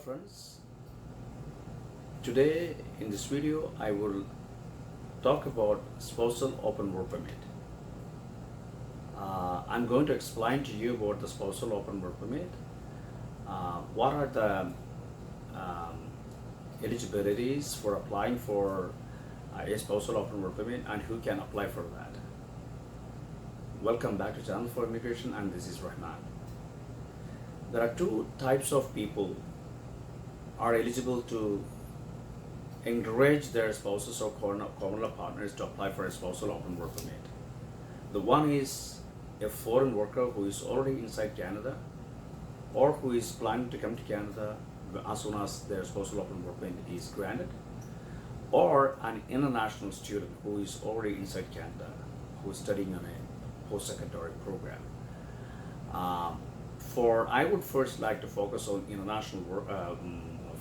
friends. Today in this video I will talk about spousal open work permit. I'm going to explain to you about the spousal open work permit. What are the eligibilities for applying for a spousal open work permit and who can apply for that. Welcome back to Channel for Immigration, and this is Rahman. There are two types of people are eligible to encourage their spouses or common law partners to apply for a spousal open work permit. The one is a foreign worker who is already inside Canada or who is planning to come to Canada as soon as their spousal open work permit is granted, or an international student who is already inside Canada who is studying on a post-secondary program. I would first like to focus on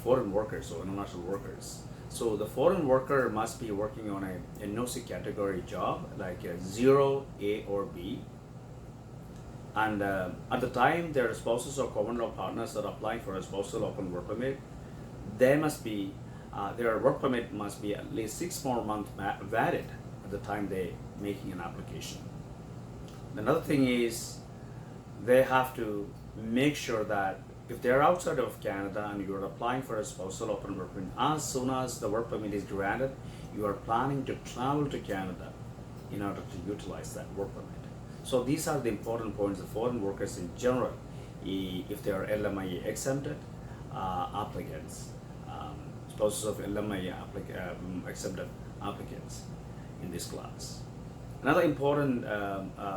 foreign workers or international workers. So the foreign worker must be working on a NOC category job like a 0, A or B. And at the time their spouses or common law partners are applying for a spousal open work permit, they must be, their work permit must be at least 6 more months valid at the time they making an application. Another thing is they have to make sure that if they're outside of Canada and you're applying for a spousal open work permit, as soon as the work permit is granted, you are planning to travel to Canada in order to utilize that work permit. So these are the important points. The foreign workers in general, if they are LMIA exempted applicants, spouses of LMIA exempted applicants in this class. Another important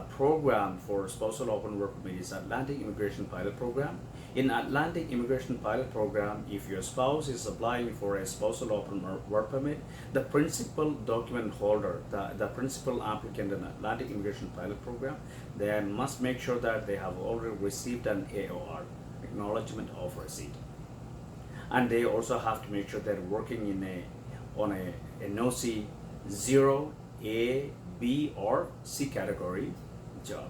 program for spousal open work permit is Atlantic Immigration Pilot Program. In Atlantic Immigration Pilot Program, if your spouse is applying for a spousal open work permit, the principal document holder, the principal applicant in Atlantic Immigration Pilot Program, they must make sure that they have already received an AOR, Acknowledgement of Receipt. And they also have to make sure they're working on a NOC 0, A, B or C category job.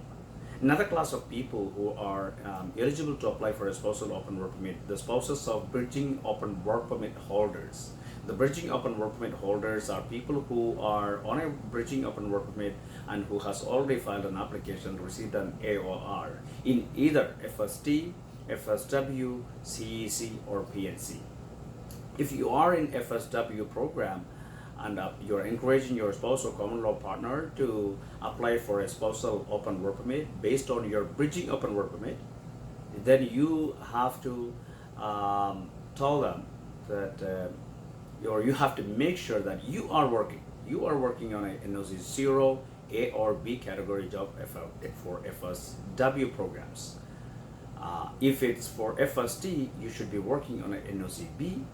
Another class of people who are eligible to apply for a spousal open work permit, the spouses of bridging open work permit holders. The bridging open work permit holders are people who are on a bridging open work permit and who has already filed an application, received an AOR in either FST, FSW, CEC or PNC. If you are in FSW program, and you're encouraging your spouse or common law partner to apply for a spousal open work permit based on your bridging open work permit, then you have to tell them that you have to make sure that you are working on a NOC 0, A or B category job for FSW programs. If it's for FST, you should be working on a NOC B.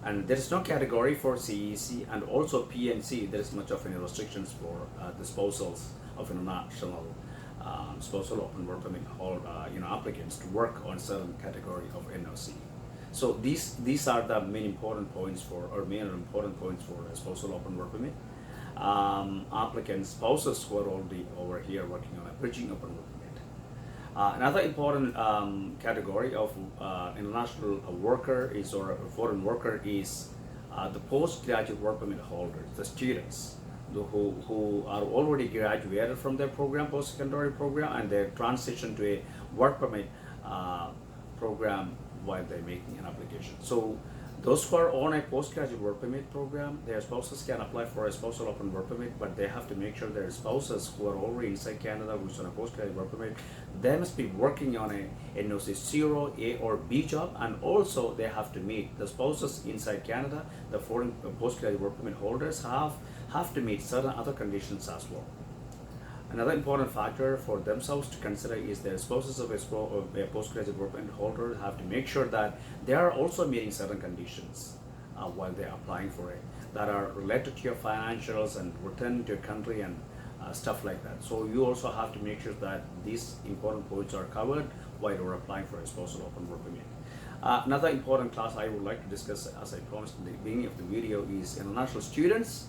And there is no category for CEC and also PNC. There is much of any restrictions for the spousals of international spousal open work permit applicants to work on certain category of NOC. So these are the main important points for a spousal open work permit. Applicants, spouses who are already over here working on a bridging open work permit. Another important category of international worker or foreign worker is the postgraduate work permit holders, the students who are already graduated from their program, post-secondary program, and they transition to a work permit program while they're making an application. So those who are on a postgraduate work permit program, their spouses can apply for a spousal open work permit, but they have to make sure their spouses who are already inside Canada, who's on a postgraduate work permit, they must be working on a NOC 0, A or B job, and also they have to meet the spouses inside Canada, the foreign postgraduate work permit holders have to meet certain other conditions as well. Another important factor for themselves to consider is their spouses of a postgraduate work permit holder have to make sure that they are also meeting certain conditions while they are applying for it that are related to your financials and returning to your country and stuff like that. So you also have to make sure that these important points are covered while you're applying for a spousal open work permit. Another important class I would like to discuss, as I promised in the beginning of the video, is international students.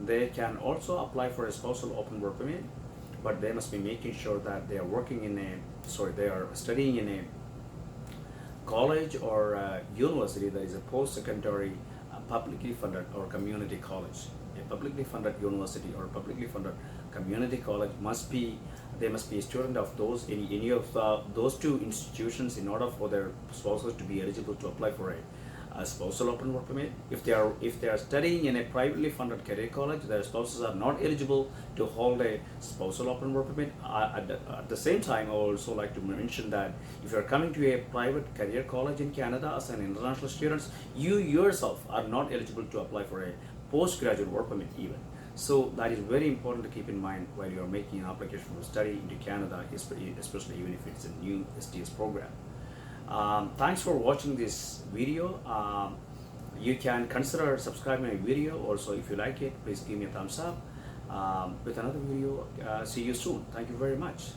They can also apply for a spousal open work permit, but they must be making sure that they are working in they are studying in a college or university that is a post-secondary publicly funded or community college. A publicly funded university or publicly funded community college must be, they must be a student of any of those two institutions in order for their spouses to be eligible to apply for a spousal open work permit. If they are studying in a privately funded career college, their spouses are not eligible to hold a spousal open work permit. At the same time, I would also like to mention that if you are coming to a private career college in Canada as an international student, you yourself are not eligible to apply for a postgraduate work permit even. So that is very important to keep in mind while you are making an application for study into Canada, especially even if it's a new STS program. Thanks for watching this video. You can consider subscribing my video. Also, if you like it, please give me a thumbs up. With another video, see you soon. Thank you very much.